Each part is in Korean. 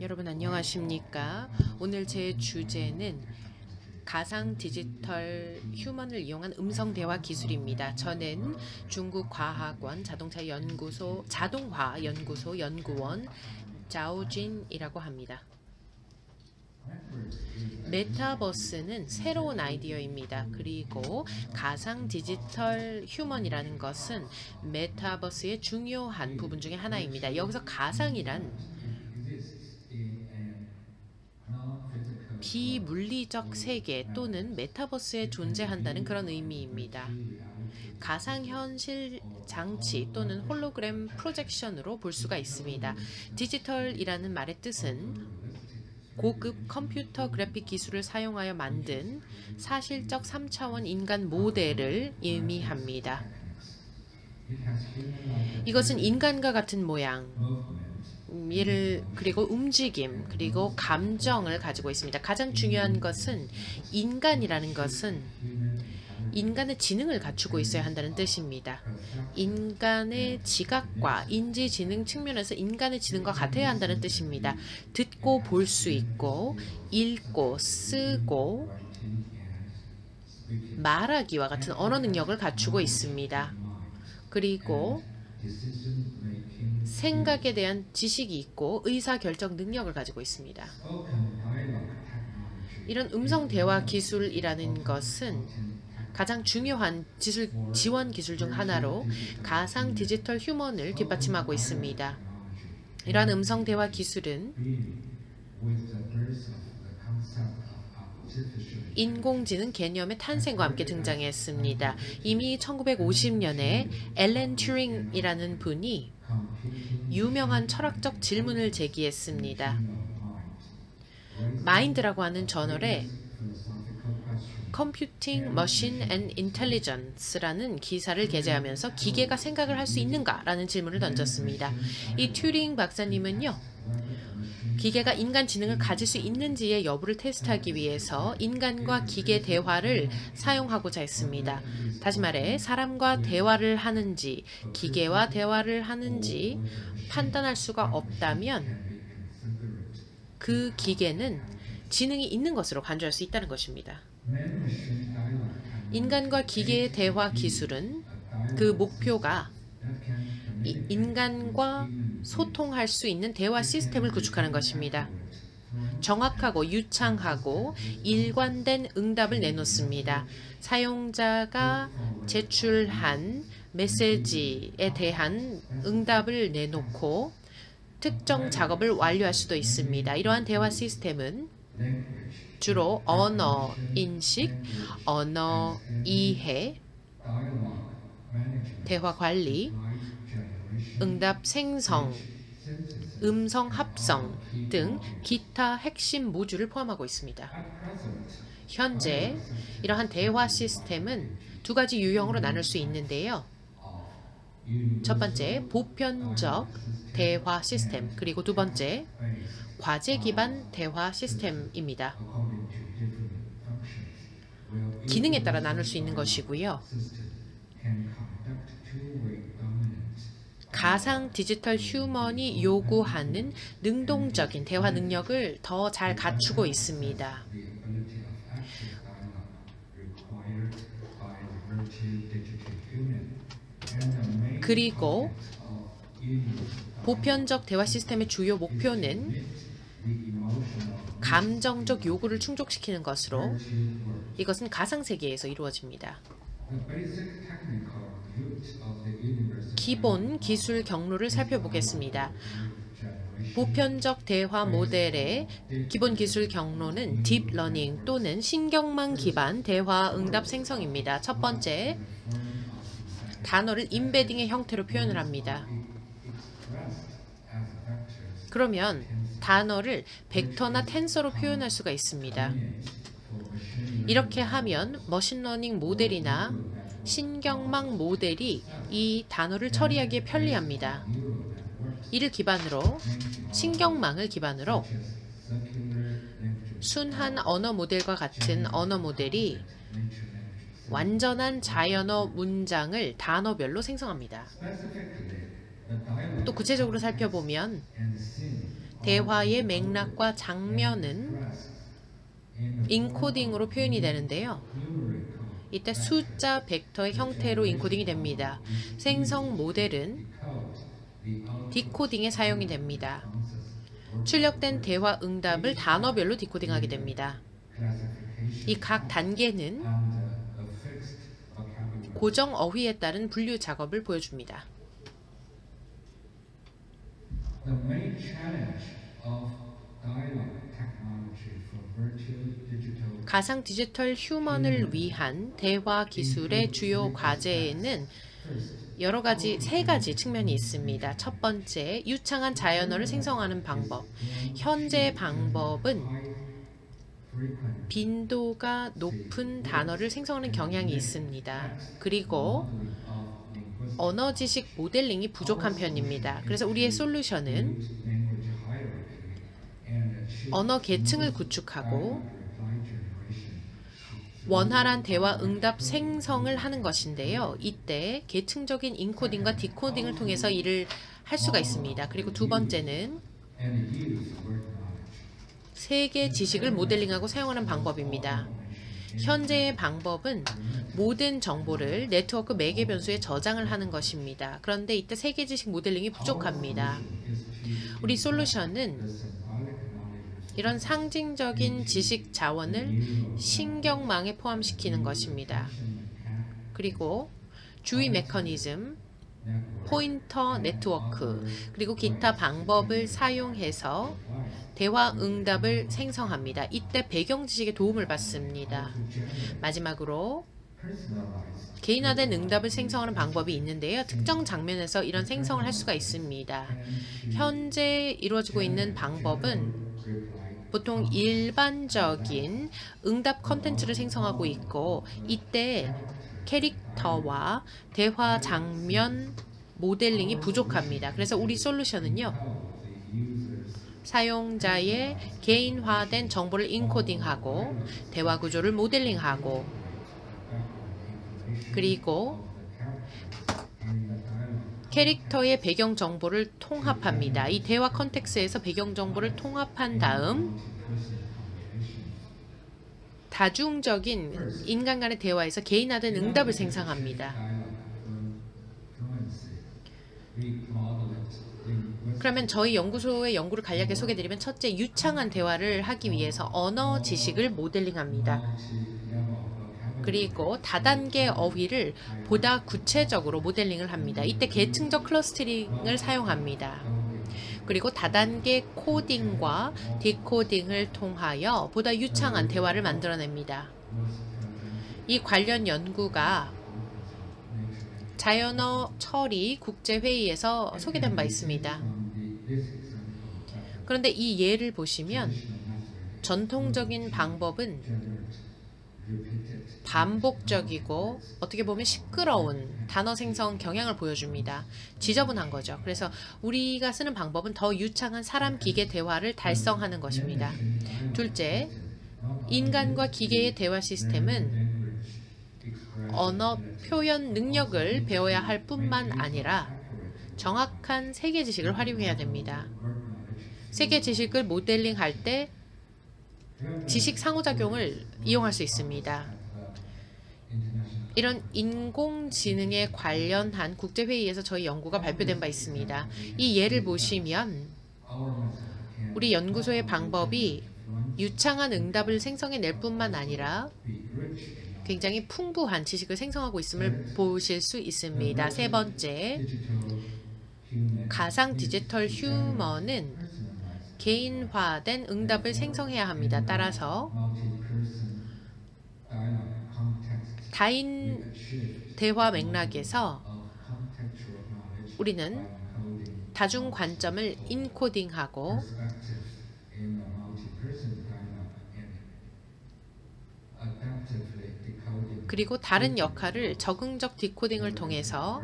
여러분 안녕하십니까? 오늘 제 주제는 가상 디지털 휴먼을 이용한 음성 대화 기술입니다. 저는 중국 과학원 자동화 연구소 연구원 자오진이라고 합니다. 메타버스는 새로운 아이디어입니다. 그리고 가상 디지털 휴먼이라는 것은 메타버스의 중요한 부분 중에 하나입니다. 여기서 가상이란 비물리적 세계 또는 메타버스에 존재한다는 그런 의미입니다. 가상현실 장치 또는 홀로그램 프로젝션으로 볼 수가 있습니다. 디지털이라는 말의 뜻은 고급 컴퓨터 그래픽 기술을 사용하여 만든 사실적 3차원 인간 모델을 의미합니다. 이것은 인간과 같은 모양, 그리고 움직임, 그리고 감정을 가지고 있습니다. 가장 중요한 것은 인간이라는 것은 인간의 지능을 갖추고 있어야 한다는 뜻입니다. 인간의 지각과 인지지능 측면에서 인간의 지능과 같아야 한다는 뜻입니다. 듣고 볼 수 있고 읽고 쓰고 말하기와 같은 언어 능력을 갖추고 있습니다. 그리고 생각에 대한 지식이 있고 의사결정 능력을 가지고 있습니다. 이런 음성 대화 기술이라는 것은 가장 중요한 지원 기술 중 하나로 가상 디지털 휴먼을 뒷받침하고 있습니다. 이러한 음성 대화 기술은 인공지능 개념의 탄생과 함께 등장했습니다. 이미 1950년에 앨런 튜링이라는 분이 유명한 철학적 질문을 제기했습니다. 마인드라고 하는 저널에 Computing Machine and Intelligence라는 기사를 게재하면서 기계가 생각을 할 수 있는가라는 질문을 던졌습니다. 이 튜링 박사님은요, 기계가 인간 지능을 가질 수 있는지의 여부를 테스트하기 위해서 인간과 기계 대화를 사용하고자 했습니다. 다시 말해 사람과 대화를 하는지 기계와 대화를 하는지 판단할 수가 없다면 그 기계는 지능이 있는 것으로 간주할 수 있다는 것입니다. 인간과 기계의 대화 기술은 그 목표가 인간과 소통할 수 있는 대화 시스템을 구축하는 것입니다. 정확하고 유창하고 일관된 응답을 내놓습니다. 사용자가 제출한 메시지에 대한 응답을 내놓고 특정 작업을 완료할 수도 있습니다. 이러한 대화 시스템은 주로 언어 인식, 언어 이해, 대화 관리, 응답 생성, 음성 합성 등 기타 핵심 모듈을 포함하고 있습니다. 현재 이러한 대화 시스템은 두 가지 유형으로 나눌 수 있는데요. 첫 번째, 보편적 대화 시스템, 그리고 두 번째, 과제 기반 대화 시스템입니다. 기능에 따라 나눌 수 있는 것이고요. 가상 디지털 휴먼이 요구하는 능동적인 대화 능력을 더 잘 갖추고 있습니다. 그리고 보편적 대화 시스템의 주요 목표는 감정적 요구를 충족시키는 것으로 이것은 가상세계에서 이루어집니다. 기본 기술 경로를 살펴보겠습니다. 보편적 대화 모델의 기본 기술 경로는 딥러닝 또는 신경망 기반 대화 응답 생성입니다. 첫 번째, 단어를 임베딩의 형태로 표현을 합니다. 그러면 단어를 벡터나 텐서로 표현할 수가 있습니다. 이렇게 하면 머신러닝 모델이나 신경망 모델이 이 단어를 처리하기에 편리합니다. 이를 기반으로 신경망을 기반으로 순한 언어 모델과 같은 언어 모델이 완전한 자연어 문장을 단어별로 생성합니다. 또 구체적으로 살펴보면 대화의 맥락과 장면은 인코딩으로 표현이 되는데요. 이때 숫자 벡터의 형태로 인코딩이 됩니다. 생성 모델은 디코딩에 사용이 됩니다. 출력된 대화 응답을 단어별로 디코딩하게 됩니다. 이 각 단계는 고정 어휘에 따른 분류 작업을 보여줍니다. The main challenge of dialogue technology for virtual digital 가상 디지털 휴먼을 위한 대화 기술의 주요 과제에는 세 가지 측면이 있습니다. 첫 번째, 유창한 자연어를 생성하는 방법. 현재 방법은 빈도가 높은 단어를 생성하는 경향이 있습니다. 그리고 언어 지식 모델링이 부족한 편입니다. 그래서 우리의 솔루션은 언어 계층을 구축하고 원활한 대화 응답 생성을 하는 것인데요. 이때 계층적인 인코딩과 디코딩을 통해서 일을 할 수가 있습니다. 그리고 두 번째는 세계 지식을 모델링하고 사용하는 방법입니다. 현재의 방법은 모든 정보를 네트워크 매개 변수에 저장을 하는 것입니다. 그런데 이때 세계 지식 모델링이 부족합니다. 우리 솔루션은 이런 상징적인 지식 자원을 신경망에 포함시키는 것입니다. 그리고 주의 메커니즘, 포인터 네트워크, 그리고 기타 방법을 사용해서 대화 응답을 생성합니다. 이때 배경 지식의 도움을 받습니다. 마지막으로 개인화된 응답을 생성하는 방법이 있는데요. 특정 장면에서 이런 생성을 할 수가 있습니다. 현재 이루어지고 있는 방법은 보통 일반적인 응답 컨텐츠를 생성하고 있고 이때 캐릭터와 대화 장면 모델링이 부족합니다. 그래서 우리 솔루션은요. 사용자의 개인화된 정보를 인코딩하고 대화 구조를 모델링하고 그리고 캐릭터의 배경 정보를 통합합니다. 이 대화 컨텍스트에서 배경 정보를 통합한 다음 다중적인 인간 간의 대화에서 개인화된 응답을 생성합니다. 그러면 저희 연구소의 연구를 간략하게 소개해드리면 첫째, 유창한 대화를 하기 위해서 언어 지식을 모델링합니다. 그리고 다단계 어휘를 보다 구체적으로 모델링을 합니다. 이때 계층적 클러스터링을 사용합니다. 그리고 다단계 코딩과 디코딩을 통하여 보다 유창한 대화를 만들어냅니다. 이 관련 연구가 자연어 처리 국제회의에서 소개된 바 있습니다. 그런데 이 예를 보시면 전통적인 방법은 반복적이고 어떻게 보면 시끄러운 단어 생성 경향을 보여줍니다. 지저분한 거죠. 그래서 우리가 쓰는 방법은 더 유창한 사람 기계 대화를 달성하는 것입니다. 둘째, 인간과 기계의 대화 시스템은 언어 표현 능력을 배워야 할 뿐만 아니라 정확한 세계 지식을 활용해야 됩니다. 세계 지식을 모델링할 때 지식 상호작용을 이용할 수 있습니다. 이런 인공지능에 관련한 국제회의에서 저희 연구가 발표된 바 있습니다. 이 예를 보시면 우리 연구소의 방법이 유창한 응답을 생성해낼 뿐만 아니라 굉장히 풍부한 지식을 생성하고 있음을 보실 수 있습니다. 세 번째, 가상 디지털 휴머는 개인화된 응답을 생성해야 합니다. 따라서 다인 대화 맥락에서 우리는 다중 관점을 인코딩하고 그리고 다른 역할을 적응적 디코딩을 통해서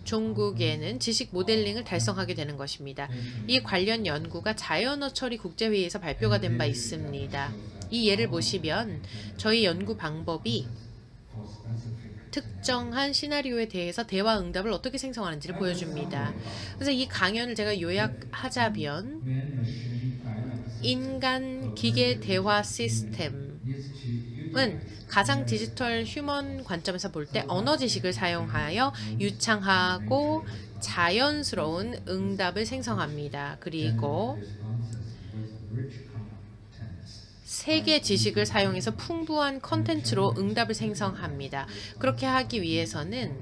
종국에는 지식 모델링을 달성하게 되는 것입니다. 이 관련 연구가 자연어 처리 국제회의에서 발표가 된 바 있습니다. 이 예를 보시면 저희 연구 방법이 특정한 시나리오에 대해서 대화 응답을 어떻게 생성하는지를 보여줍니다. 그래서 이 강연을 제가 요약하자면 Man-machine dialogue system 인간 for 기계 virtual 대화 digital 시스템은 is to utilize 가상 디지털 휴먼 관점에서 볼 때 언어 지식을 사용하여 유창하고 자연스러운 응답을 생성합니다. 그리고 responses with rich contents. 세계 지식을 사용해서 풍부한 컨텐츠로 응답을 생성합니다. 그렇게 하기 위해서는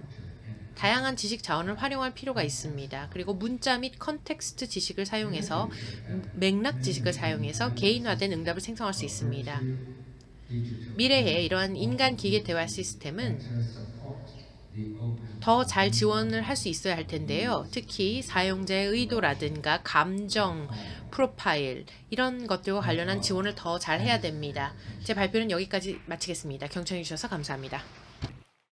다양한 지식 자원을 활용할 필요가 있습니다. 그리고 문자 및 컨텍스트 지식을 사용해서 맥락 지식을 사용해서 개인화된 응답을 생성할 수 있습니다. 미래에 이러한 인간 기계 대화 시스템은 더 잘 지원을 할 수 있어야 할 텐데요. 특히 사용자의 의도라든가 감정, 프로파일 이런 것들과 관련한 지원을 더 잘 해야 됩니다. 제 발표는 여기까지 마치겠습니다. 경청해 주셔서 감사합니다.